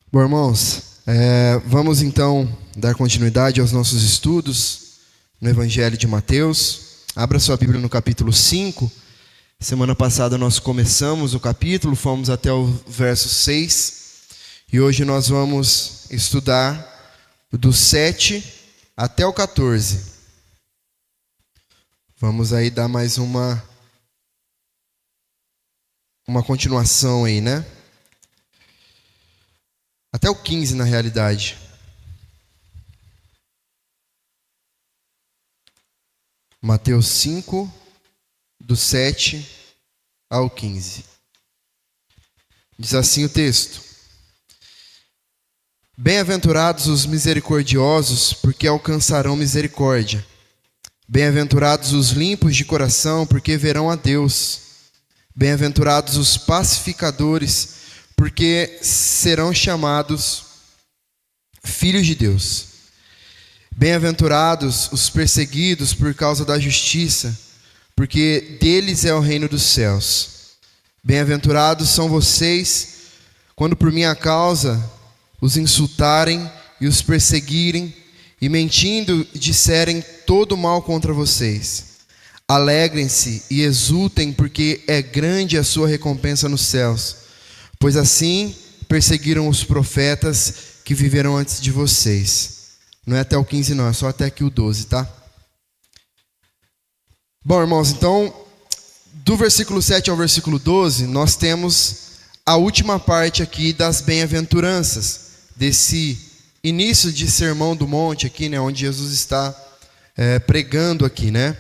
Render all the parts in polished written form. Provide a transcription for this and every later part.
Bom, irmãos, vamos então dar continuidade aos nossos estudos no Evangelho de Mateus. Abra sua Bíblia no capítulo 5. Semana passada nós começamos o capítulo, fomos até o verso 6. E hoje nós vamos estudar do 7 até o 14. Vamos aí dar mais uma continuação aí, né? Até o 15, na realidade. Mateus 5, do 7 ao 15. Diz assim o texto: Bem-aventurados os misericordiosos, porque alcançarão misericórdia. Bem-aventurados os limpos de coração, porque verão a Deus. Bem-aventurados os pacificadores, porque serão chamados filhos de Deus. Bem-aventurados os perseguidos por causa da justiça, porque deles é o reino dos céus. Bem-aventurados são vocês, quando por minha causa os insultarem e os perseguirem, e mentindo disserem todo mal contra vocês. Alegrem-se e exultem, porque é grande a sua recompensa nos céus. Pois assim perseguiram os profetas que viveram antes de vocês. Não é até o 15 não, é só até aqui o 12, tá? Bom, irmãos, então, do versículo 7 ao versículo 12, nós temos a última parte aqui das bem-aventuranças, desse início de Sermão do Monte aqui, né, onde Jesus está pregando aqui, né?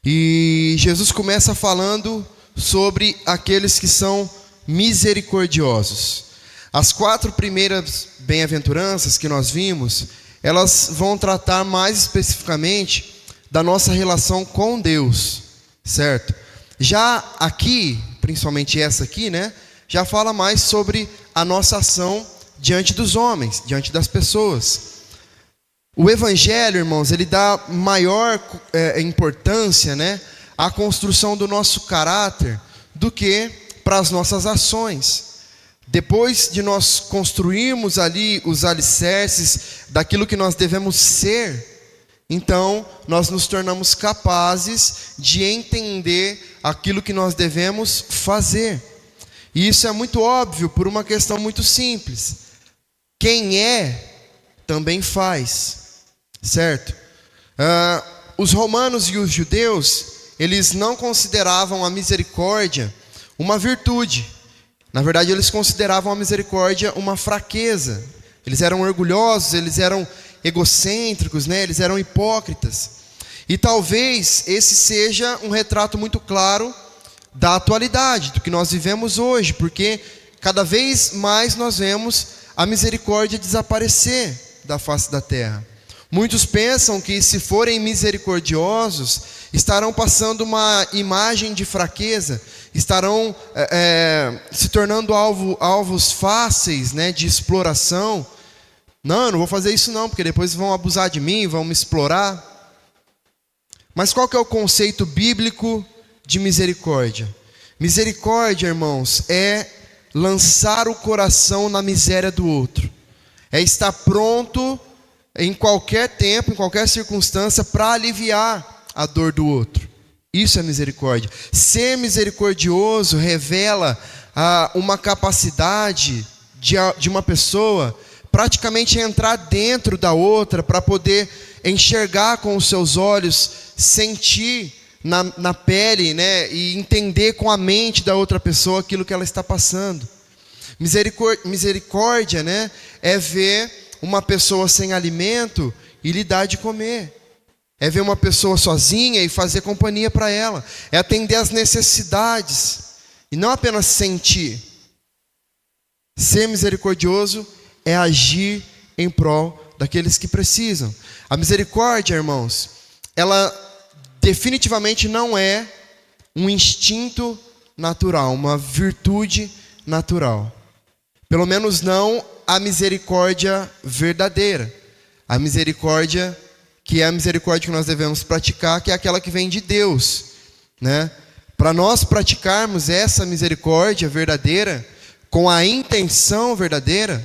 E Jesus começa falando sobre aqueles que são misericordiosos. As 4 primeiras bem-aventuranças que nós vimos, elas vão tratar mais especificamente da nossa relação com Deus, certo? Já aqui, principalmente essa aqui, né, já fala mais sobre a nossa ação diante dos homens, diante das pessoas. O Evangelho, irmãos, ele dá maior importância, né, à construção do nosso caráter do que para as nossas ações. Depois de nós construirmos ali os alicerces daquilo que nós devemos ser, então nós nos tornamos capazes de entender aquilo que nós devemos fazer. E isso é muito óbvio por uma questão muito simples: quem é, também faz, certo? Os romanos e os judeus, eles não consideravam a misericórdia uma virtude. Na verdade, eles consideravam a misericórdia uma fraqueza. Eles eram orgulhosos, eles eram egocêntricos, né? Eles eram hipócritas. E talvez esse seja um retrato muito claro da atualidade, do que nós vivemos hoje, porque cada vez mais nós vemos a misericórdia desaparecer da face da terra. Muitos pensam que, se forem misericordiosos, estarão passando uma imagem de fraqueza, estarão se tornando alvos fáceis, né, de exploração. Não, eu não vou fazer isso não, porque depois vão abusar de mim, vão me explorar. Mas qual que é o conceito bíblico de misericórdia? Misericórdia, irmãos, é lançar o coração na miséria do outro. É estar pronto em qualquer tempo, em qualquer circunstância, para aliviar a dor do outro. Isso é misericórdia. Ser misericordioso revela uma capacidade de uma pessoa praticamente entrar dentro da outra para poder enxergar com os seus olhos, sentir na pele, né, e entender com a mente da outra pessoa aquilo que ela está passando. Misericórdia, né, é ver uma pessoa sem alimento e lhe dar de comer. É ver uma pessoa sozinha e fazer companhia para ela. É atender às necessidades e não apenas sentir. Ser misericordioso é agir em prol daqueles que precisam. A misericórdia, irmãos, ela definitivamente não é um instinto natural, uma virtude natural. Pelo menos não a misericórdia verdadeira. A misericórdia que é a misericórdia que nós devemos praticar, que é aquela que vem de Deus, né? Para nós praticarmos essa misericórdia verdadeira, com a intenção verdadeira,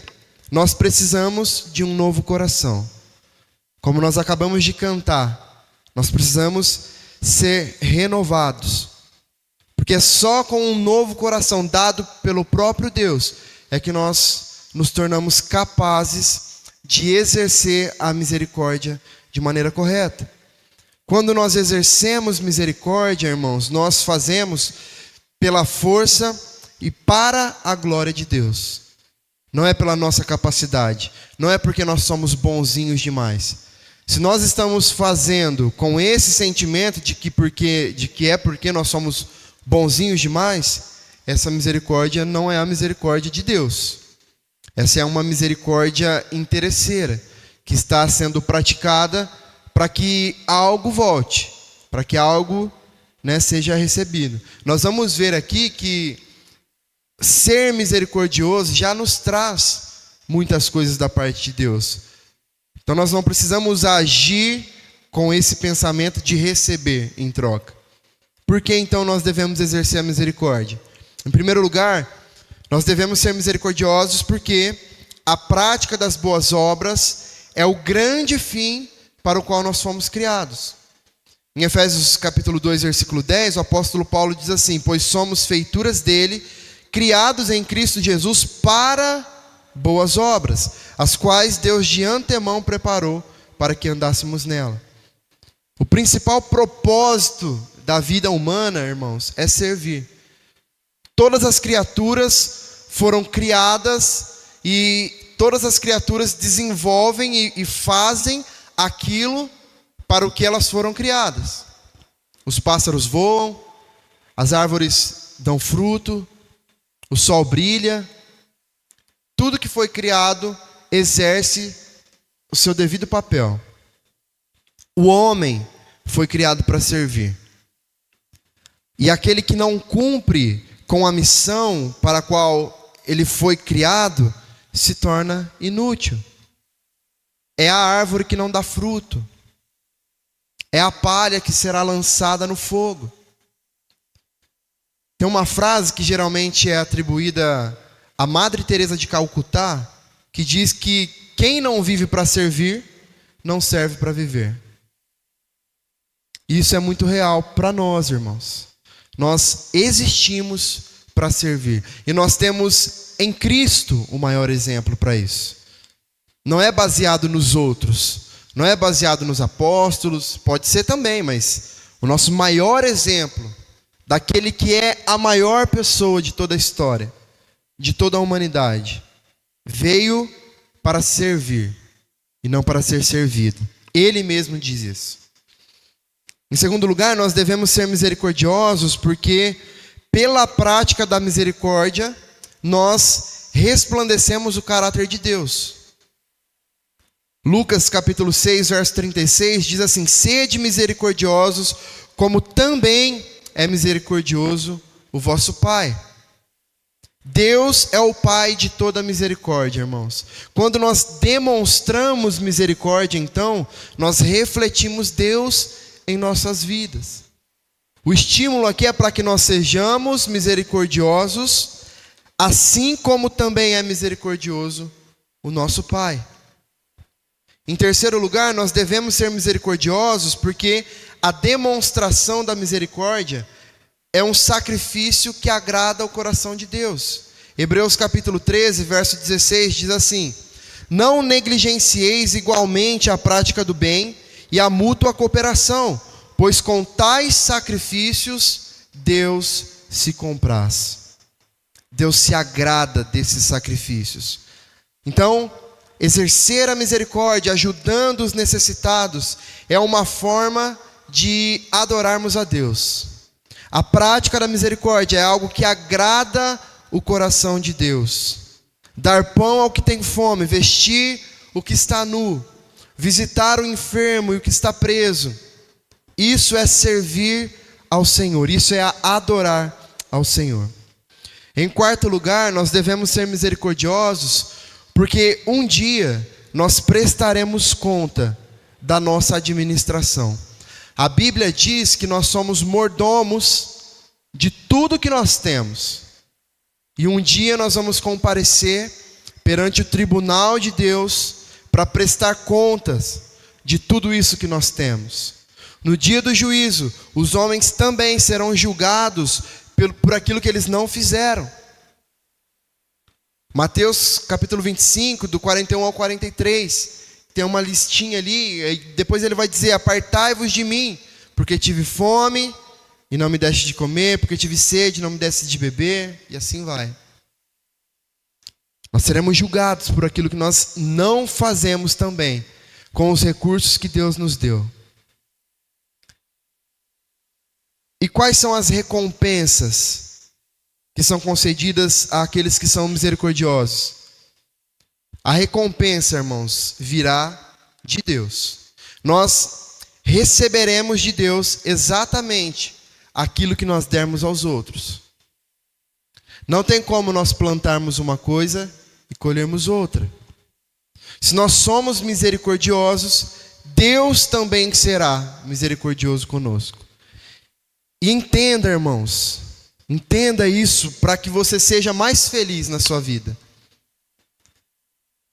nós precisamos de um novo coração. Como nós acabamos de cantar, nós precisamos ser renovados. Porque é só com um novo coração dado pelo próprio Deus é que nós nos tornamos capazes de exercer a misericórdia de maneira correta. Quando nós exercemos misericórdia, irmãos, nós fazemos pela força e para a glória de Deus. Não é pela nossa capacidade, não é porque nós somos bonzinhos demais. Se nós estamos fazendo com esse sentimento de que porque nós somos bonzinhos demais, essa misericórdia não é a misericórdia de Deus. Essa é uma misericórdia interesseira, que está sendo praticada para que algo volte, para que algo, seja recebido. Nós vamos ver aqui que ser misericordioso já nos traz muitas coisas da parte de Deus. Então nós não precisamos agir com esse pensamento de receber em troca. Por que então nós devemos exercer a misericórdia? Em primeiro lugar, nós devemos ser misericordiosos porque a prática das boas obras é o grande fim para o qual nós fomos criados. Em Efésios capítulo 2, versículo 10, o apóstolo Paulo diz assim: pois somos feituras dele, criados em Cristo Jesus para boas obras, as quais Deus de antemão preparou para que andássemos nela. O principal propósito da vida humana, irmãos, é servir. Todas as criaturas foram criadas e todas as criaturas desenvolvem e fazem aquilo para o que elas foram criadas. Os pássaros voam, as árvores dão fruto, o sol brilha. Tudo que foi criado exerce o seu devido papel. O homem foi criado para servir. E aquele que não cumpre com a missão para a qual ele foi criado, se torna inútil. É a árvore que não dá fruto. É a palha que será lançada no fogo. Tem uma frase que geralmente é atribuída a Madre Teresa de Calcutá, que diz que quem não vive para servir, não serve para viver. Isso é muito real para nós, irmãos. Nós existimos para servir. E nós temos em Cristo o maior exemplo para isso. Não é baseado nos outros, não é baseado nos apóstolos, pode ser também, mas o nosso maior exemplo, daquele que é a maior pessoa de toda a história, de toda a humanidade, veio para servir e não para ser servido. Ele mesmo diz isso. Em segundo lugar, nós devemos ser misericordiosos porque pela prática da misericórdia nós resplandecemos o caráter de Deus. Lucas capítulo 6, verso 36 diz assim: sede misericordiosos, como também é misericordioso o vosso Pai. Deus é o Pai de toda misericórdia, irmãos. Quando nós demonstramos misericórdia, então, nós refletimos Deus em nossas vidas. O estímulo aqui é para que nós sejamos misericordiosos, assim como também é misericordioso o nosso Pai. Em terceiro lugar, nós devemos ser misericordiosos porque a demonstração da misericórdia é um sacrifício que agrada ao coração de Deus. Hebreus capítulo 13, verso 16 diz assim: não negligencieis igualmente a prática do bem e a mútua cooperação, pois com tais sacrifícios Deus se compraz. Deus se agrada desses sacrifícios. Então, exercer a misericórdia, ajudando os necessitados, é uma forma de adorarmos a Deus. A prática da misericórdia é algo que agrada o coração de Deus. Dar pão ao que tem fome, vestir o que está nu, visitar o enfermo e o que está preso. Isso é servir ao Senhor, isso é adorar ao Senhor. Em quarto lugar, nós devemos ser misericordiosos, porque um dia nós prestaremos conta da nossa administração. A Bíblia diz que nós somos mordomos de tudo que nós temos. E um dia nós vamos comparecer perante o tribunal de Deus para prestar contas de tudo isso que nós temos. No dia do juízo, os homens também serão julgados por aquilo que eles não fizeram. Mateus capítulo 25, do 41 ao 43, tem uma listinha ali, e depois ele vai dizer: apartai-vos de mim, porque tive fome e não me deste de comer, porque tive sede e não me deste de beber, e assim vai. Nós seremos julgados por aquilo que nós não fazemos também, com os recursos que Deus nos deu. E quais são as recompensas que são concedidas àqueles que são misericordiosos? A recompensa, irmãos, virá de Deus. Nós receberemos de Deus exatamente aquilo que nós dermos aos outros. Não tem como nós plantarmos uma coisa e colhermos outra. Se nós somos misericordiosos, Deus também será misericordioso conosco. E entenda, irmãos, entenda isso para que você seja mais feliz na sua vida.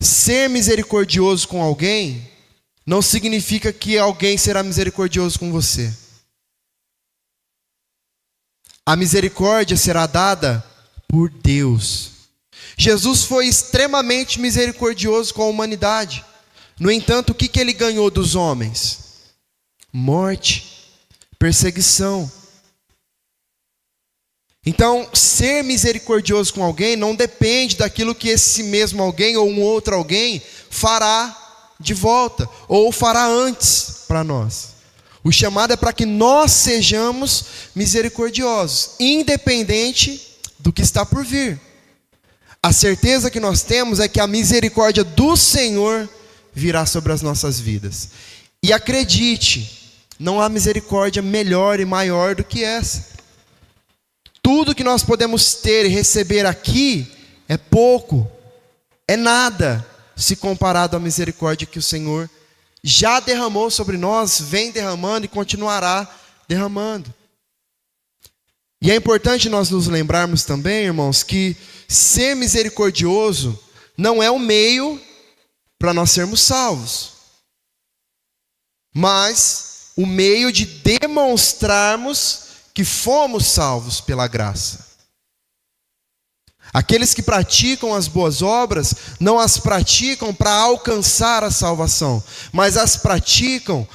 Ser misericordioso com alguém não significa que alguém será misericordioso com você. A misericórdia será dada por Deus. Jesus foi extremamente misericordioso com a humanidade. No entanto, o que ele ganhou dos homens? Morte, perseguição. Então, ser misericordioso com alguém não depende daquilo que esse mesmo alguém ou um outro alguém fará de volta ou fará antes para nós. O chamado é para que nós sejamos misericordiosos, independente do que está por vir. A certeza que nós temos é que a misericórdia do Senhor virá sobre as nossas vidas. E acredite, não há misericórdia melhor e maior do que essa. Tudo que nós podemos ter e receber aqui é pouco, é nada, se comparado à misericórdia que o Senhor já derramou sobre nós, vem derramando e continuará derramando. E é importante nós nos lembrarmos também, irmãos, que ser misericordioso não é o meio para nós sermos salvos, mas o meio de demonstrarmos que fomos salvos pela graça. Aqueles que praticam as boas obras, não as praticam para alcançar a salvação, mas as praticam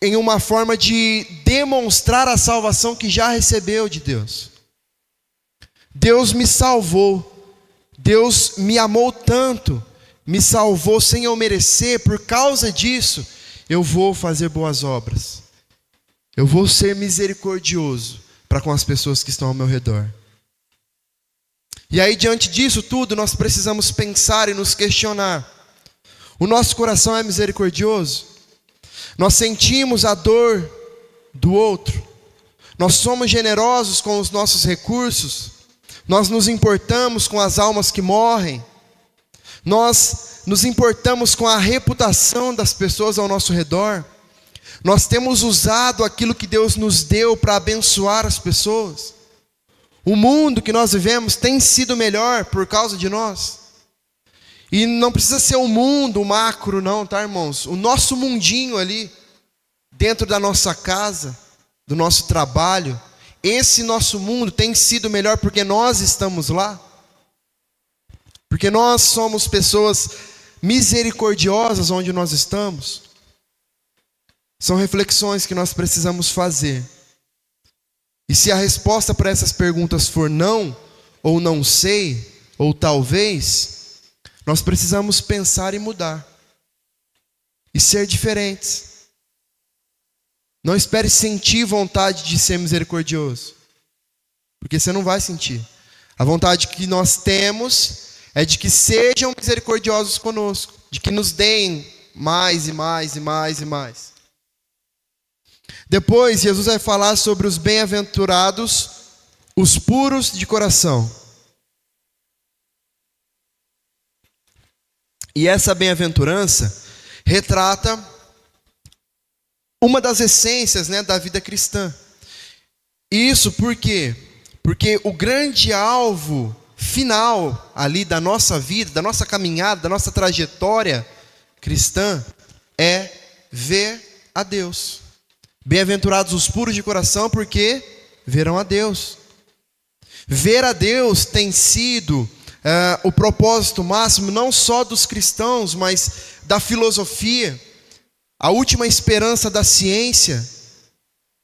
em uma forma de demonstrar a salvação que já recebeu de Deus. Deus me salvou, Deus me amou tanto, me salvou sem eu merecer, por causa disso, eu vou fazer boas obras. Eu vou ser misericordioso para com as pessoas que estão ao meu redor. E aí, diante disso tudo, nós precisamos pensar e nos questionar. O nosso coração é misericordioso? Nós sentimos a dor do outro? Nós somos generosos com os nossos recursos? Nós nos importamos com as almas que morrem? Nós nos importamos com a reputação das pessoas ao nosso redor? Nós temos usado aquilo que Deus nos deu para abençoar as pessoas? O mundo que nós vivemos tem sido melhor por causa de nós? E não precisa ser o mundo, o macro não, tá, irmãos? O nosso mundinho ali, dentro da nossa casa, do nosso trabalho, esse nosso mundo tem sido melhor porque nós estamos lá? Porque nós somos pessoas misericordiosas onde nós estamos? São reflexões que nós precisamos fazer. E se a resposta para essas perguntas for não, ou não sei, ou talvez, nós precisamos pensar e mudar. E ser diferentes. Não espere sentir vontade de ser misericordioso, porque você não vai sentir. A vontade que nós temos é de que sejam misericordiosos conosco, de que nos deem mais e mais e mais e mais. Depois, Jesus vai falar sobre os bem-aventurados, os puros de coração. E essa bem-aventurança retrata uma das essências, da vida cristã. Isso por quê? Porque o grande alvo final ali da nossa vida, da nossa caminhada, da nossa trajetória cristã é ver a Deus. Bem-aventurados os puros de coração, porque verão a Deus. Ver a Deus tem sido o propósito máximo não só dos cristãos, mas da filosofia, a última esperança da ciência,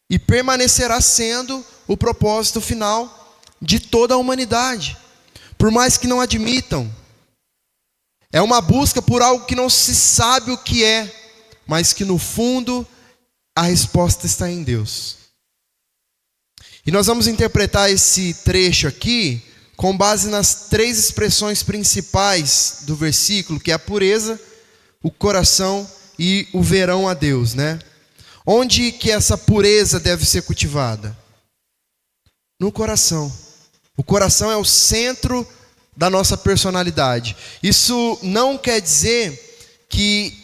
e permanecerá sendo o propósito final de toda a humanidade, por mais que não admitam. É uma busca por algo que não se sabe o que é, mas que no fundo a resposta está em Deus. E nós vamos interpretar esse trecho aqui com base nas 3 expressões principais do versículo, que é a pureza, o coração e o verão a Deus, né? Onde que essa pureza deve ser cultivada? No coração. O coração é o centro da nossa personalidade. Isso não quer dizer que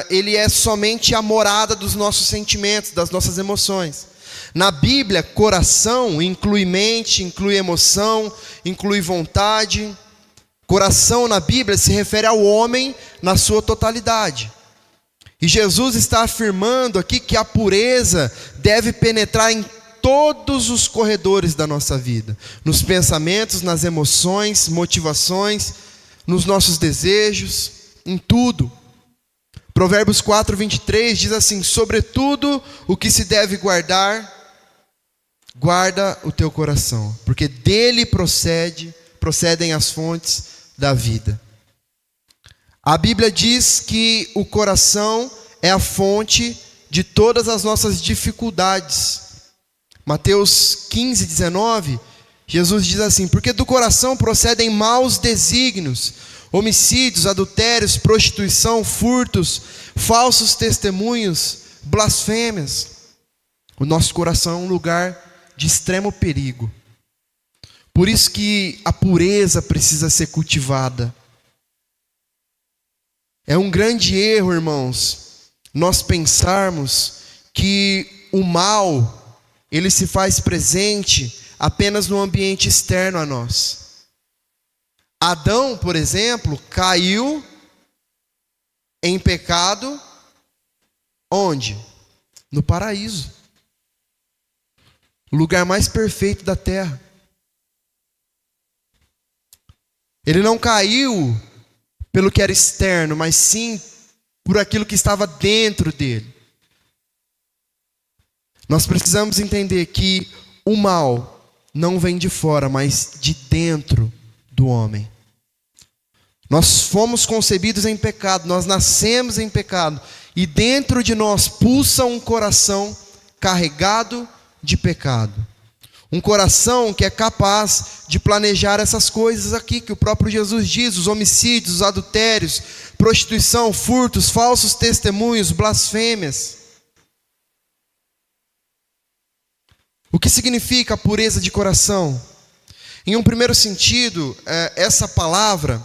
ele é somente a morada dos nossos sentimentos, das nossas emoções. Na Bíblia, coração inclui mente, inclui emoção, inclui vontade. Coração na Bíblia se refere ao homem na sua totalidade. E Jesus está afirmando aqui que a pureza deve penetrar em todos os corredores da nossa vida, nos pensamentos, nas emoções, motivações, nos nossos desejos, em tudo. Provérbios 4:23 diz assim: sobretudo o que se deve guardar, guarda o teu coração, porque dele procedem as fontes da vida. A Bíblia diz que o coração é a fonte de todas as nossas dificuldades. Mateus 15:19, Jesus diz assim: porque do coração procedem maus desígnios, homicídios, adultérios, prostituição, furtos, falsos testemunhos, blasfêmias. O nosso coração é um lugar de extremo perigo. Por isso que a pureza precisa ser cultivada. É um grande erro, irmãos, nós pensarmos que o mal, ele se faz presente apenas no ambiente externo a nós. Adão, por exemplo, caiu em pecado, onde? No paraíso. O lugar mais perfeito da terra. Ele não caiu pelo que era externo, mas sim por aquilo que estava dentro dele. Nós precisamos entender que o mal não vem de fora, mas de dentro do homem. Nós fomos concebidos em pecado, nós nascemos em pecado, e dentro de nós pulsa um coração carregado de pecado. Um coração que é capaz de planejar essas coisas aqui, que o próprio Jesus diz: os homicídios, os adultérios, prostituição, furtos, falsos testemunhos, blasfêmias. O que significa a pureza de coração? Em um primeiro sentido, essa palavra,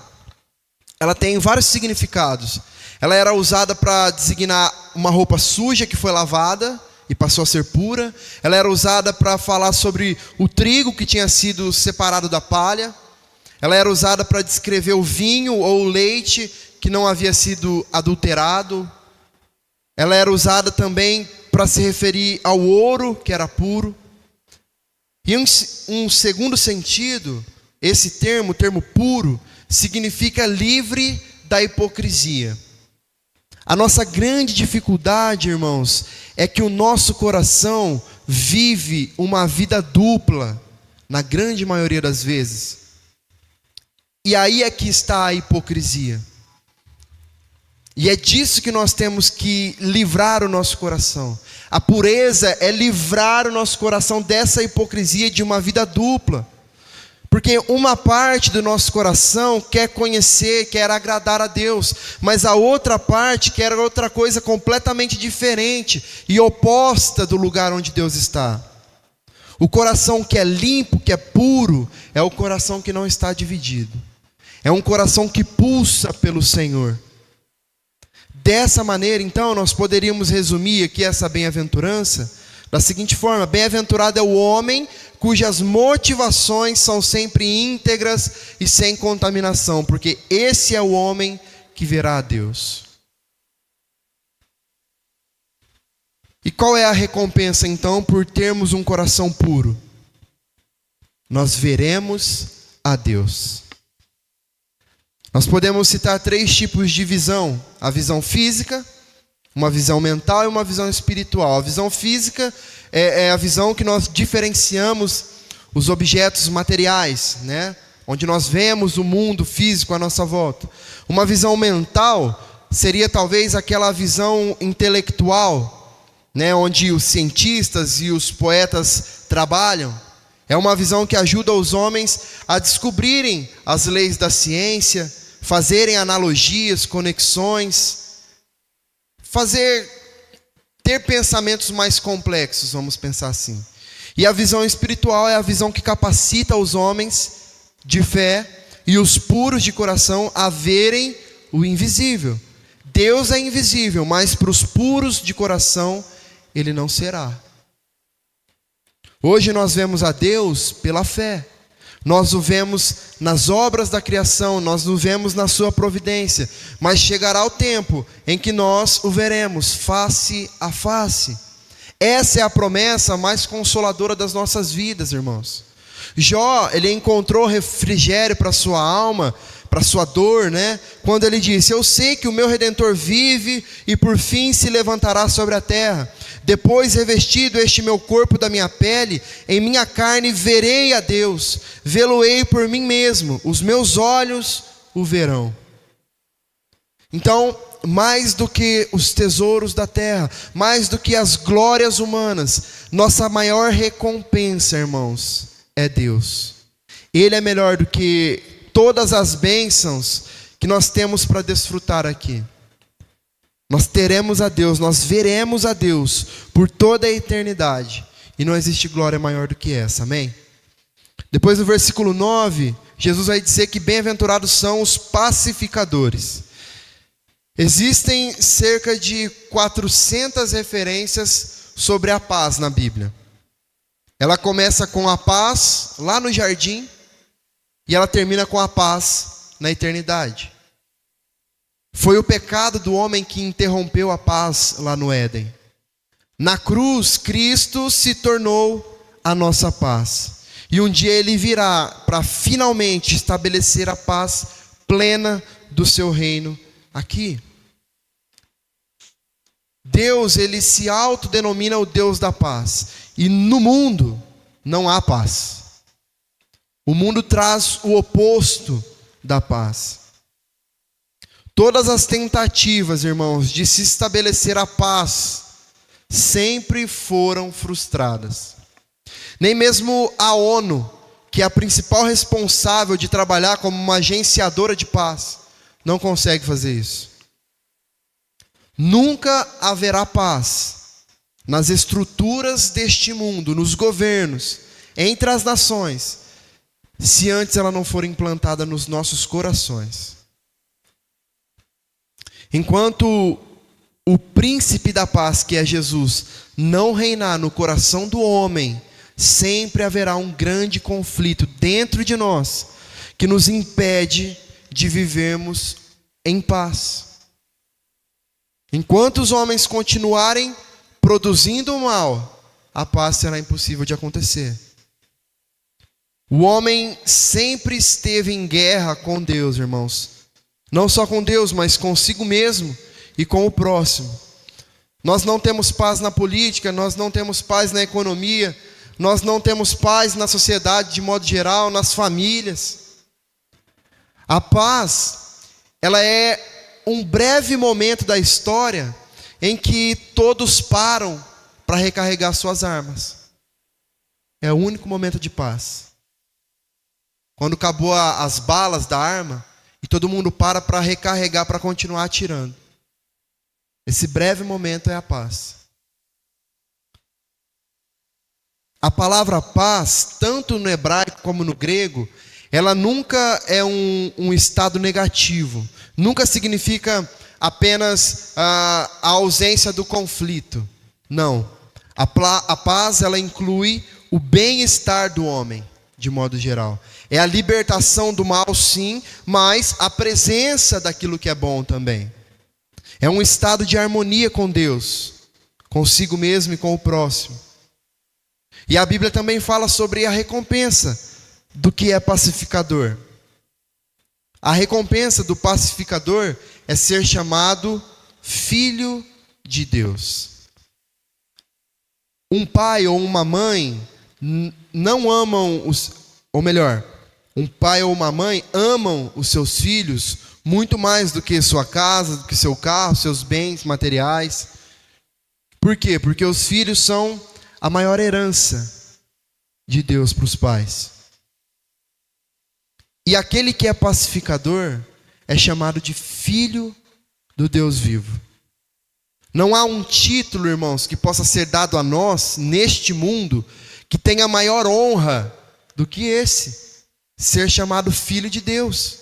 ela tem vários significados. Ela era usada para designar uma roupa suja que foi lavada e passou a ser pura. Ela era usada para falar sobre o trigo que tinha sido separado da palha. Ela era usada para descrever o vinho ou o leite que não havia sido adulterado. Ela era usada também para se referir ao ouro que era puro. E em um segundo sentido, esse termo, o termo puro, significa livre da hipocrisia. A nossa grande dificuldade, irmãos, é que o nosso coração vive uma vida dupla, na grande maioria das vezes. E aí é que está a hipocrisia. E é disso que nós temos que livrar o nosso coração. A pureza é livrar o nosso coração dessa hipocrisia de uma vida dupla. Porque uma parte do nosso coração quer conhecer, quer agradar a Deus, mas a outra parte quer outra coisa completamente diferente e oposta do lugar onde Deus está. O coração que é limpo, que é puro, é o coração que não está dividido. É um coração que pulsa pelo Senhor. Dessa maneira, então, nós poderíamos resumir aqui essa bem-aventurança da seguinte forma: bem-aventurado é o homem cujas motivações são sempre íntegras e sem contaminação, porque esse é o homem que verá a Deus. E qual é a recompensa então por termos um coração puro? Nós veremos a Deus. Nós podemos citar 3 tipos de visão: a visão física, uma visão mental e uma visão espiritual. A visão física é a visão que nós diferenciamos os objetos materiais, né? Onde nós vemos o mundo físico à nossa volta. Uma visão mental seria talvez aquela visão intelectual, né? Onde os cientistas e os poetas trabalham. É uma visão que ajuda os homens a descobrirem as leis da ciência, fazerem analogias, conexões, ter pensamentos mais complexos, vamos pensar assim. E a visão espiritual é a visão que capacita os homens de fé e os puros de coração a verem o invisível. Deus é invisível, mas para os puros de coração Ele não será. Hoje nós vemos a Deus pela fé. Nós o vemos nas obras da criação, nós o vemos na sua providência. Mas chegará o tempo em que nós o veremos face a face. Essa é a promessa mais consoladora das nossas vidas, irmãos. Jó, ele encontrou refrigério para sua alma, para sua dor, né? Quando ele disse: eu sei que o meu Redentor vive e por fim se levantará sobre a terra. Depois, revestido este meu corpo da minha pele, em minha carne verei a Deus, vê-lo-ei por mim mesmo, os meus olhos o verão. Então, mais do que os tesouros da terra, mais do que as glórias humanas, nossa maior recompensa, irmãos, é Deus. Ele é melhor do que todas as bênçãos que nós temos para desfrutar aqui. Nós teremos a Deus, nós veremos a Deus por toda a eternidade. E não existe glória maior do que essa, amém? Depois no versículo 9, Jesus vai dizer que bem-aventurados são os pacificadores. Existem cerca de 400 referências sobre a paz na Bíblia. Ela começa com a paz lá no jardim e ela termina com a paz na eternidade. Foi o pecado do homem que interrompeu a paz lá no Éden. Na cruz, Cristo se tornou a nossa paz. E um dia Ele virá para finalmente estabelecer a paz plena do seu reino aqui. Deus, Ele se autodenomina o Deus da paz. E no mundo não há paz. O mundo traz o oposto da paz. Todas as tentativas, irmãos, de se estabelecer a paz sempre foram frustradas. Nem mesmo a ONU, que é a principal responsável de trabalhar como uma agenciadora de paz, não consegue fazer isso. Nunca haverá paz nas estruturas deste mundo, nos governos, entre as nações, se antes ela não for implantada nos nossos corações. Enquanto o príncipe da paz, que é Jesus, não reinar no coração do homem, sempre haverá um grande conflito dentro de nós, que nos impede de vivermos em paz. Enquanto os homens continuarem produzindo o mal, a paz será impossível de acontecer. O homem sempre esteve em guerra com Deus, irmãos. Não só com Deus, mas consigo mesmo e com o próximo. Nós não temos paz na política, nós não temos paz na economia, nós não temos paz na sociedade de modo geral, nas famílias. A paz, ela é um breve momento da história em que todos param para recarregar suas armas. É o único momento de paz. Quando acabou as balas da arma, e todo mundo para recarregar, para continuar atirando. Esse breve momento é a paz. A palavra paz, tanto no hebraico como no grego, ela nunca é um estado negativo. Nunca significa apenas a ausência do conflito. Não. A paz, ela inclui o bem-estar do homem, de modo geral. É a libertação do mal, sim, mas a presença daquilo que é bom também. É um estado de harmonia com Deus, consigo mesmo e com o próximo. E a Bíblia também fala sobre a recompensa do que é pacificador. A recompensa do pacificador é ser chamado filho de Deus. Um pai ou uma mãe não amam um pai ou uma mãe amam os seus filhos muito mais do que sua casa, do que seu carro, seus bens materiais. Por quê? Porque os filhos são a maior herança de Deus para os pais. E aquele que é pacificador é chamado de filho do Deus vivo. Não há um título, irmãos, que possa ser dado a nós, neste mundo, que tenha maior honra do que esse, ser chamado filho de Deus.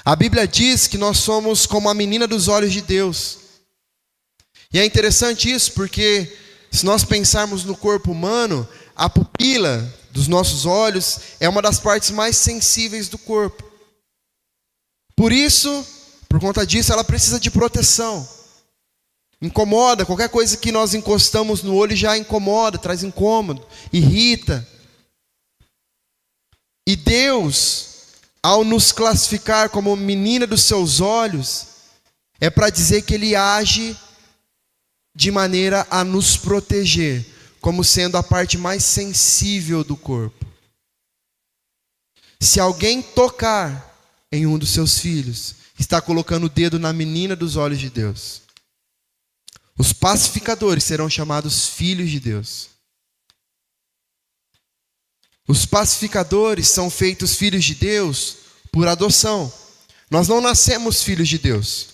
A Bíblia diz que nós somos como a menina dos olhos de Deus. E é interessante isso, porque se nós pensarmos no corpo humano, a pupila dos nossos olhos é uma das partes mais sensíveis do corpo. Por isso, por conta disso, ela precisa de proteção. Incomoda, qualquer coisa que nós encostamos no olho já incomoda, traz incômodo, irrita. E Deus, ao nos classificar como menina dos seus olhos, é para dizer que Ele age de maneira a nos proteger, como sendo a parte mais sensível do corpo. Se alguém tocar em um dos seus filhos, está colocando o dedo na menina dos olhos de Deus. Os pacificadores serão chamados filhos de Deus. Os pacificadores são feitos filhos de Deus por adoção. Nós não nascemos filhos de Deus.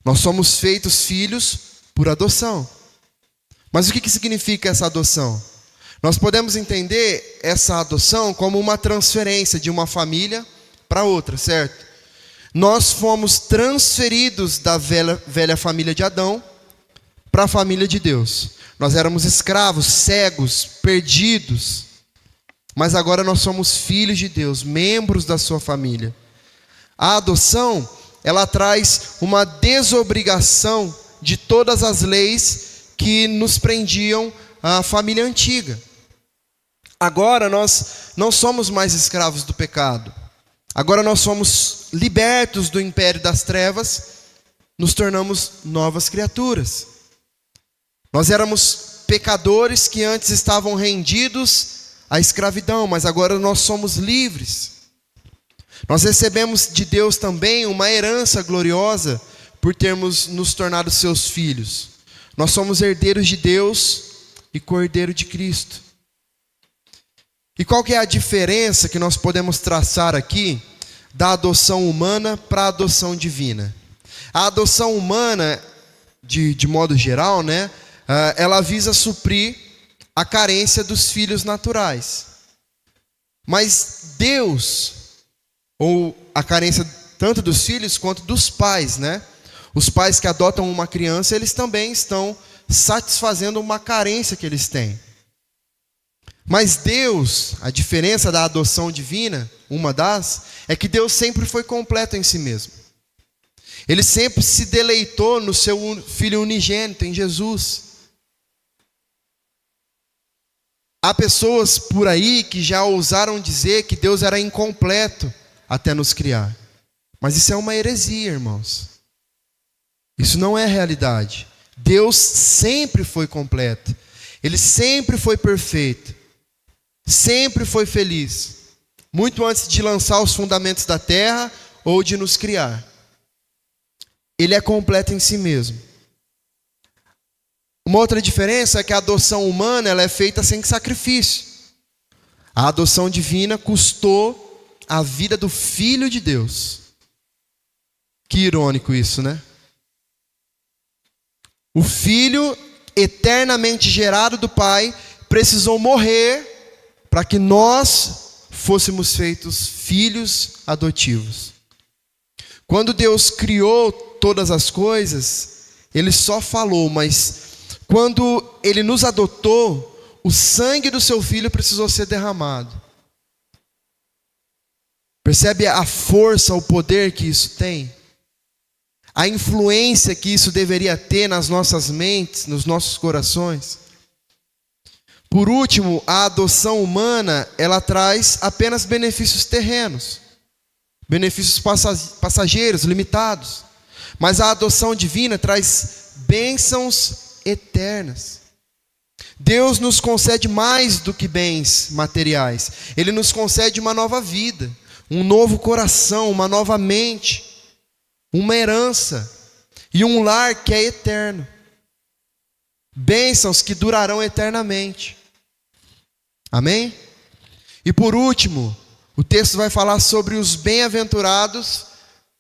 Nós somos feitos filhos por adoção. Mas o que significa essa adoção? Nós podemos entender essa adoção como uma transferência de uma família para outra, certo? Nós fomos transferidos da velha família de Adão para a família de Deus. Nós éramos escravos, cegos, perdidos. Mas agora nós somos filhos de Deus, membros da sua família. A adoção, ela traz uma desobrigação de todas as leis que nos prendiam à família antiga. Agora nós não somos mais escravos do pecado. Agora nós somos libertos do império das trevas, nos tornamos novas criaturas. Nós éramos pecadores que antes estavam rendidos à escravidão, mas agora nós somos livres. Nós recebemos de Deus também uma herança gloriosa por termos nos tornado seus filhos. Nós somos herdeiros de Deus e co-herdeiro de Cristo. E qual que é a diferença que nós podemos traçar aqui da adoção humana para a adoção divina? A adoção humana, de modo geral, ela visa suprir a carência dos filhos naturais. Mas Deus, ou a carência tanto dos filhos quanto dos pais, Os pais que adotam uma criança, eles também estão satisfazendo uma carência que eles têm. Mas Deus, a diferença da adoção divina, é que Deus sempre foi completo em si mesmo. Ele sempre se deleitou no seu Filho unigênito, em Jesus. Há pessoas por aí que já ousaram dizer que Deus era incompleto até nos criar. Mas isso é uma heresia, irmãos. Isso não é realidade. Deus sempre foi completo. Ele sempre foi perfeito. Sempre foi feliz. Muito antes de lançar os fundamentos da terra ou de nos criar. Ele é completo em si mesmo. Uma outra diferença é que a adoção humana ela é feita sem sacrifício. A adoção divina custou a vida do Filho de Deus. Que irônico isso, O Filho, eternamente gerado do Pai, precisou morrer para que nós fôssemos feitos filhos adotivos. Quando Deus criou todas as coisas, Ele só falou, mas quando Ele nos adotou, o sangue do seu filho precisou ser derramado. Percebe a força, o poder que isso tem? A influência que isso deveria ter nas nossas mentes, nos nossos corações? Por último, a adoção humana, ela traz apenas benefícios terrenos, benefícios passageiros, limitados. Mas a adoção divina traz bênçãos eternas. Deus nos concede mais do que bens materiais. Ele nos concede uma nova vida, um novo coração, uma nova mente, uma herança e um lar que é eterno. Bênçãos que durarão eternamente. Amém? E por último, o texto vai falar sobre os bem-aventurados,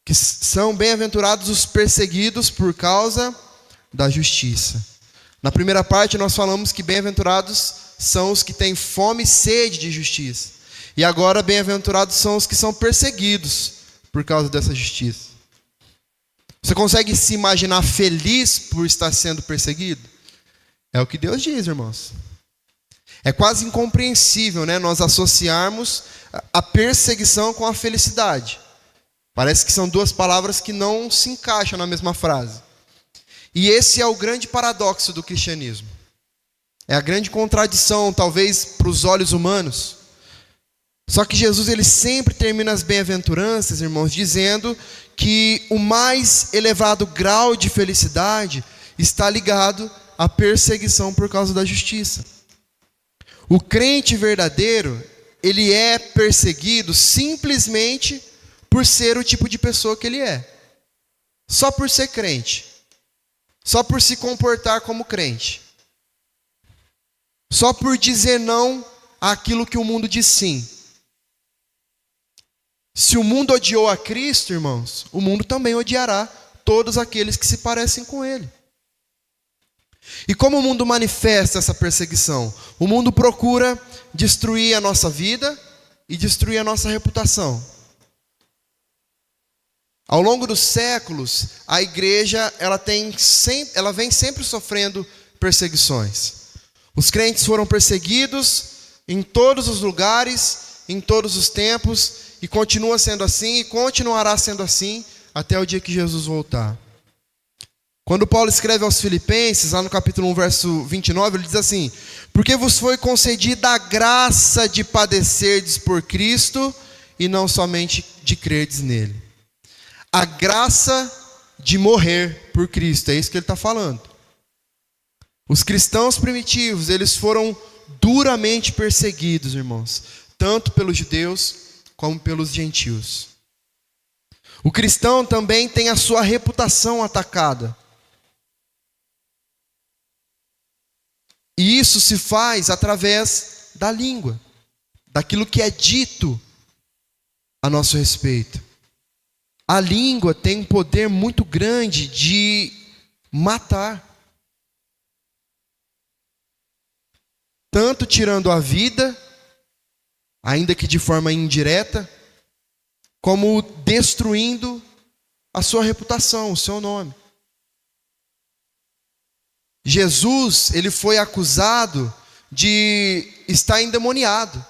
que são bem-aventurados os perseguidos por causa da justiça. Na primeira parte nós falamos que bem-aventurados são os que têm fome e sede de justiça. E agora bem-aventurados são os que são perseguidos por causa dessa justiça. Você consegue se imaginar feliz por estar sendo perseguido? É o que Deus diz, irmãos. É quase incompreensível, né, nós associarmos a perseguição com a felicidade. Parece que são duas palavras que não se encaixam na mesma frase. E esse é o grande paradoxo do cristianismo. É a grande contradição, talvez, para os olhos humanos. Só que Jesus, ele sempre termina as bem-aventuranças, irmãos, dizendo que o mais elevado grau de felicidade está ligado à perseguição por causa da justiça. O crente verdadeiro, ele é perseguido simplesmente por ser o tipo de pessoa que ele é. Só por ser crente. Só por se comportar como crente. Só por dizer não àquilo que o mundo diz sim. Se o mundo odiou a Cristo, irmãos, o mundo também odiará todos aqueles que se parecem com Ele. E como o mundo manifesta essa perseguição? O mundo procura destruir a nossa vida e destruir a nossa reputação. Ao longo dos séculos, a igreja ela vem sempre sofrendo perseguições. Os crentes foram perseguidos em todos os lugares, em todos os tempos, e continua sendo assim e continuará sendo assim até o dia que Jesus voltar. Quando Paulo escreve aos Filipenses, lá no capítulo 1, verso 29, ele diz assim: porque vos foi concedida a graça de padecerdes por Cristo e não somente de crerdes nele. A graça de morrer por Cristo, é isso que ele está falando. Os cristãos primitivos, eles foram duramente perseguidos, irmãos, tanto pelos judeus como pelos gentios. O cristão também tem a sua reputação atacada. E isso se faz através da língua, daquilo que é dito a nosso respeito. A língua tem um poder muito grande de matar. Tanto tirando a vida, ainda que de forma indireta, como destruindo a sua reputação, o seu nome. Jesus, ele foi acusado de estar endemoniado.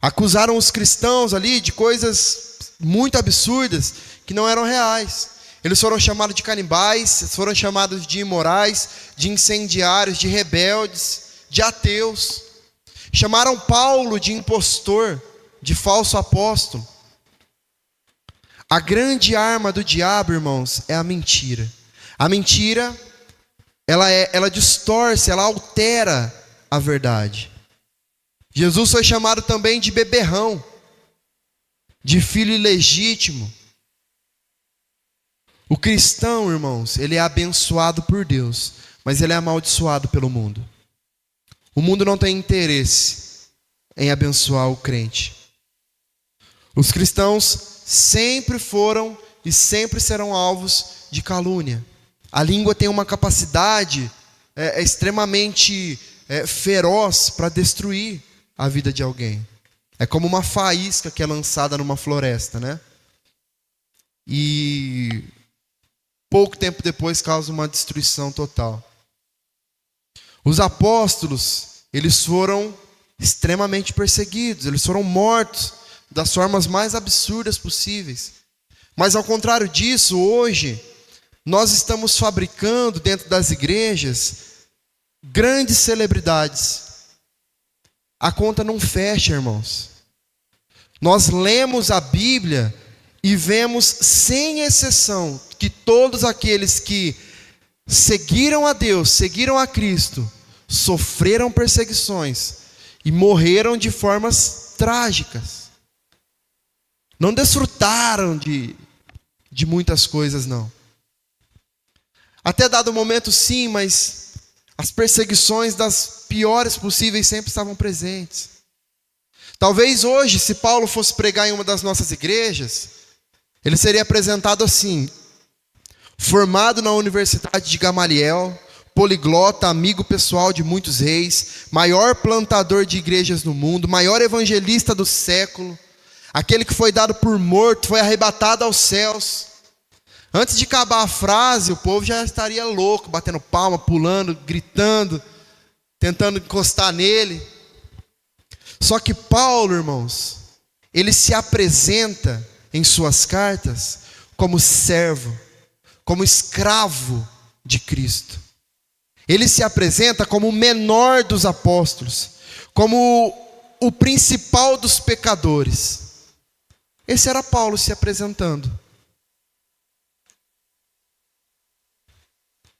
Acusaram os cristãos ali de coisas muito absurdas que não eram reais. Eles foram chamados de canibais, foram chamados de imorais, de incendiários, de rebeldes, de ateus. Chamaram Paulo de impostor, de falso apóstolo. A grande arma do diabo, irmãos, é a mentira. A mentira, ela distorce, ela altera a verdade. Jesus foi chamado também de beberrão, de filho ilegítimo. O cristão, irmãos, ele é abençoado por Deus, mas ele é amaldiçoado pelo mundo. O mundo não tem interesse em abençoar o crente. Os cristãos sempre foram e sempre serão alvos de calúnia. A língua tem uma capacidade extremamente feroz para destruir a vida de alguém. É como uma faísca que é lançada numa floresta, né? E pouco tempo depois causa uma destruição total. Os apóstolos, eles foram extremamente perseguidos, eles foram mortos das formas mais absurdas possíveis. Mas ao contrário disso, hoje, nós estamos fabricando dentro das igrejas grandes celebridades. A conta não fecha, irmãos. Nós lemos a Bíblia e vemos, sem exceção, que todos aqueles que seguiram a Deus, seguiram a Cristo, sofreram perseguições e morreram de formas trágicas. Não desfrutaram de muitas coisas, não. Até dado momento, sim, mas as perseguições das piores possíveis sempre estavam presentes. Talvez hoje, se Paulo fosse pregar em uma das nossas igrejas, ele seria apresentado assim: formado na Universidade de Gamaliel, poliglota, amigo pessoal de muitos reis, maior plantador de igrejas no mundo, maior evangelista do século, aquele que foi dado por morto, foi arrebatado aos céus. Antes de acabar a frase, o povo já estaria louco, batendo palma, pulando, gritando, tentando encostar nele. Só que Paulo, irmãos, ele se apresenta em suas cartas como servo, como escravo de Cristo. Ele se apresenta como o menor dos apóstolos, como o principal dos pecadores. Esse era Paulo se apresentando.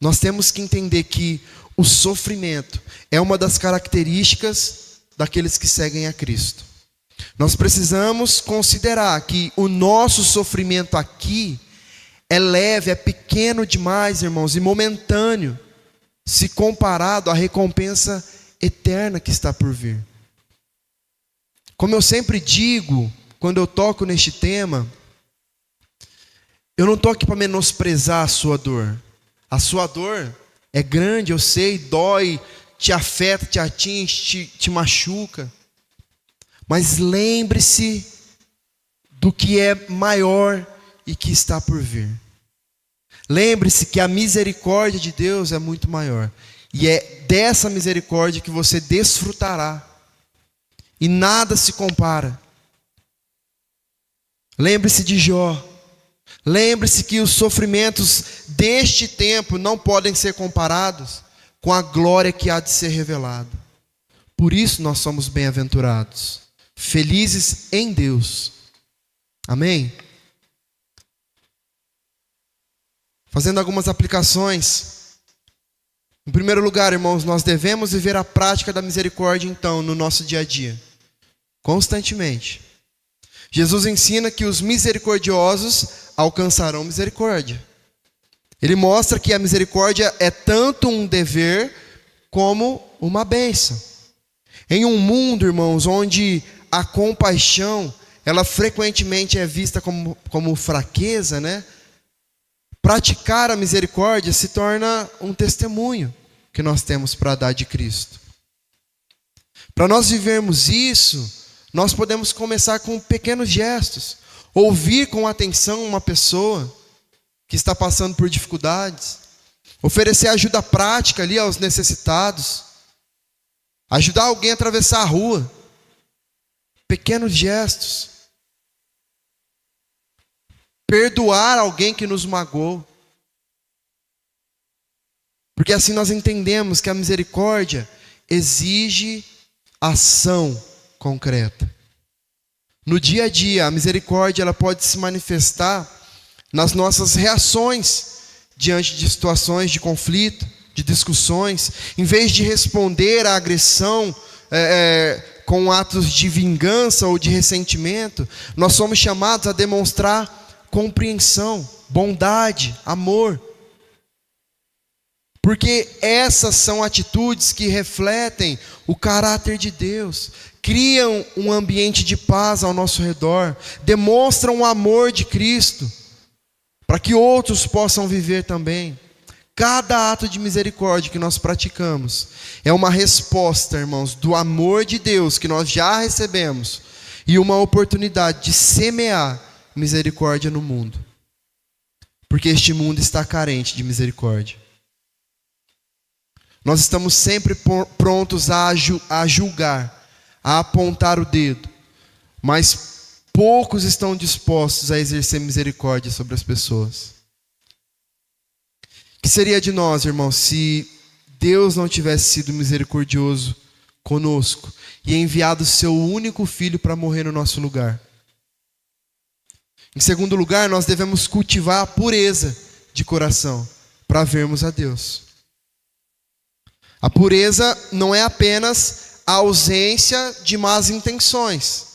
Nós temos que entender que o sofrimento é uma das características daqueles que seguem a Cristo. Nós precisamos considerar que o nosso sofrimento aqui é leve, é pequeno demais, irmãos, e momentâneo, se comparado à recompensa eterna que está por vir. Como eu sempre digo, quando eu toco neste tema, eu não estou aqui para menosprezar a sua dor. A sua dor é grande, eu sei, dói, te afeta, te atinge, te machuca. Mas lembre-se do que é maior e que está por vir. Lembre-se que a misericórdia de Deus é muito maior. E é dessa misericórdia que você desfrutará. E nada se compara. Lembre-se de Jó. Lembre-se que os sofrimentos deste tempo não podem ser comparados com a glória que há de ser revelada. Por isso nós somos bem-aventurados, felizes em Deus. Amém? Fazendo algumas aplicações. Em primeiro lugar, irmãos, nós devemos viver a prática da misericórdia, então, no nosso dia a dia. Constantemente. Jesus ensina que os misericordiosos alcançarão misericórdia. Ele mostra que a misericórdia é tanto um dever como uma bênção. Em um mundo, irmãos, onde a compaixão, ela frequentemente é vista como fraqueza, né? Praticar a misericórdia se torna um testemunho que nós temos para dar de Cristo. Para nós vivermos isso, nós podemos começar com pequenos gestos. Ouvir com atenção uma pessoa que está passando por dificuldades. Oferecer ajuda prática ali aos necessitados. Ajudar alguém a atravessar a rua. Pequenos gestos. Perdoar alguém que nos magoou. Porque assim nós entendemos que a misericórdia exige ação concreta. No dia a dia, a misericórdia ela pode se manifestar nas nossas reações diante de situações de conflito, de discussões. Em vez de responder à agressão com atos de vingança ou de ressentimento, nós somos chamados a demonstrar compreensão, bondade, amor. Porque essas são atitudes que refletem o caráter de Deus, criam um ambiente de paz ao nosso redor, demonstram o amor de Cristo, para que outros possam viver também. Cada ato de misericórdia que nós praticamos é uma resposta, irmãos, do amor de Deus que nós já recebemos e uma oportunidade de semear misericórdia no mundo. Porque este mundo está carente de misericórdia. Nós estamos sempre prontos a julgar, a apontar o dedo, mas poucos estão dispostos a exercer misericórdia sobre as pessoas. O que seria de nós, irmãos, se Deus não tivesse sido misericordioso conosco e enviado o seu único filho para morrer no nosso lugar? Em segundo lugar, nós devemos cultivar a pureza de coração para vermos a Deus. A pureza não é apenas a ausência de más intenções,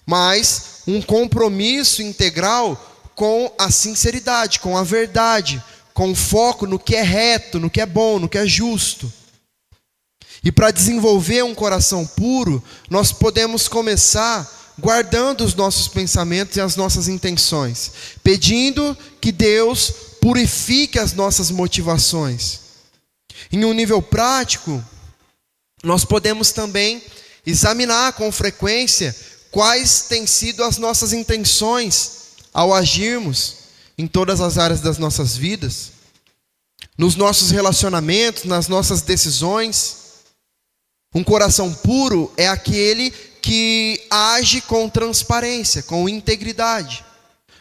mas um compromisso integral com a sinceridade, com a verdade, com foco no que é reto, no que é bom, no que é justo. E para desenvolver um coração puro, nós podemos começar guardando os nossos pensamentos e as nossas intenções, pedindo que Deus purifique as nossas motivações. Em um nível prático, nós podemos também examinar com frequência quais têm sido as nossas intenções ao agirmos em todas as áreas das nossas vidas, nos nossos relacionamentos, nas nossas decisões. Um coração puro é aquele que age com transparência, com integridade,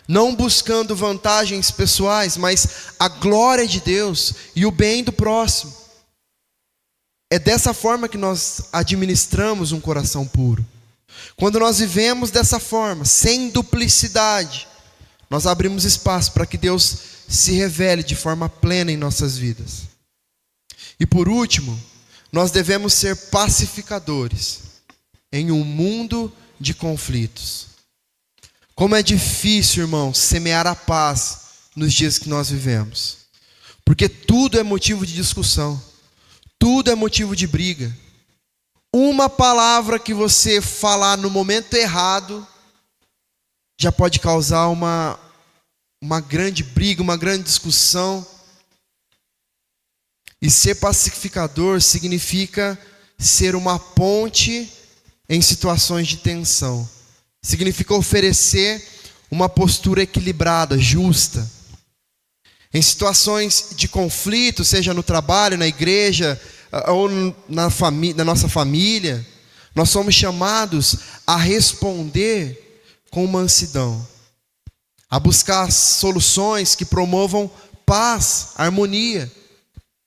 não buscando vantagens pessoais, mas a glória de Deus e o bem do próximo. É dessa forma que nós administramos um coração puro. Quando nós vivemos dessa forma, sem duplicidade, nós abrimos espaço para que Deus se revele de forma plena em nossas vidas. E por último, nós devemos ser pacificadores em um mundo de conflitos. Como é difícil, irmão, semear a paz nos dias que nós vivemos. Porque tudo é motivo de discussão. Tudo é motivo de briga. Uma palavra que você falar no momento errado já pode causar uma grande briga, uma grande discussão. E ser pacificador significa ser uma ponte em situações de tensão. Significa oferecer uma postura equilibrada, justa. Em situações de conflito, seja no trabalho, na igreja, ou na nossa família, nós somos chamados a responder com mansidão, a buscar soluções que promovam paz, harmonia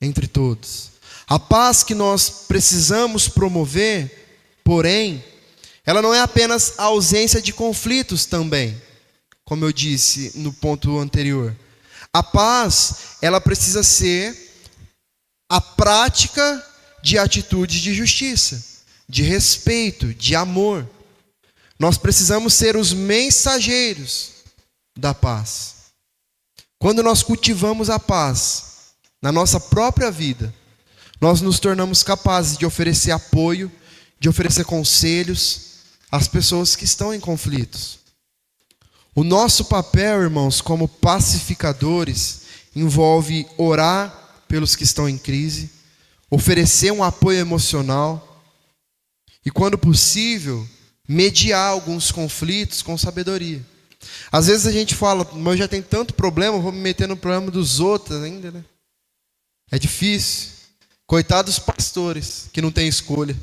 entre todos. A paz que nós precisamos promover, porém, ela não é apenas a ausência de conflitos também, como eu disse no ponto anterior. A paz, ela precisa ser a prática de atitudes de justiça, de respeito, de amor. Nós precisamos ser os mensageiros da paz. Quando nós cultivamos a paz na nossa própria vida, nós nos tornamos capazes de oferecer apoio, de oferecer conselhos às pessoas que estão em conflitos. O nosso papel, irmãos, como pacificadores, envolve orar pelos que estão em crise, oferecer um apoio emocional e, quando possível, mediar alguns conflitos com sabedoria. Às vezes a gente fala, mas eu já tenho tanto problema, vou me meter no problema dos outros ainda, né? É difícil. Coitados dos pastores que não têm escolha.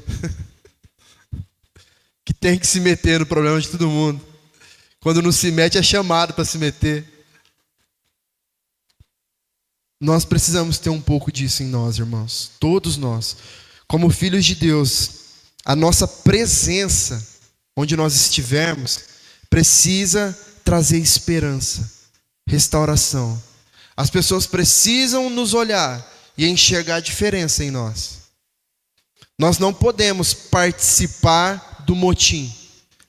Que tem que se meter no problema de todo mundo. Quando não se mete, é chamado para se meter. Nós precisamos ter um pouco disso em nós, irmãos. Todos nós. Como filhos de Deus, a nossa presença, onde nós estivermos, precisa trazer esperança, restauração. As pessoas precisam nos olhar e enxergar a diferença em nós. Nós não podemos participar do motim,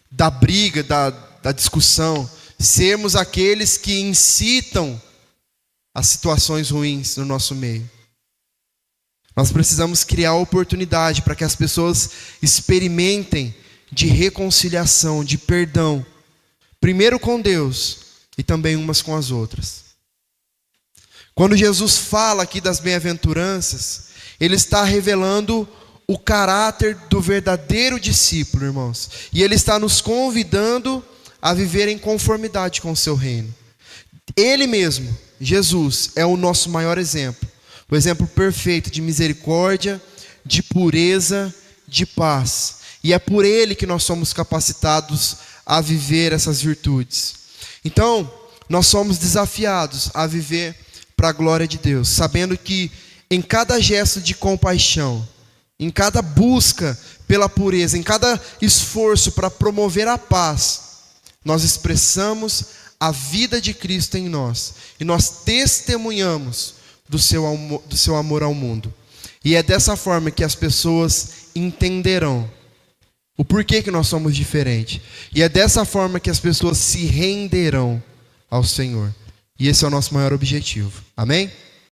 da briga, da discussão, sermos aqueles que incitam as situações ruins no nosso meio. Nós precisamos criar oportunidade para que as pessoas experimentem de reconciliação, de perdão, primeiro com Deus e também umas com as outras. Quando Jesus fala aqui das bem-aventuranças, Ele está revelando o caráter do verdadeiro discípulo, irmãos. E Ele está nos convidando a viver em conformidade com o seu reino. Ele mesmo, Jesus, é o nosso maior exemplo. o exemplo perfeito de misericórdia, de pureza, de paz. E é por ele que nós somos capacitados a viver essas virtudes. Então, nós somos desafiados a viver para a glória de Deus, sabendo que em cada gesto de compaixão, em cada busca pela pureza, em cada esforço para promover a paz, nós expressamos a vida de Cristo em nós. E nós testemunhamos do seu amor ao mundo. E é dessa forma que as pessoas entenderão o porquê que nós somos diferentes. E é dessa forma que as pessoas se renderão ao Senhor. E esse é o nosso maior objetivo. Amém?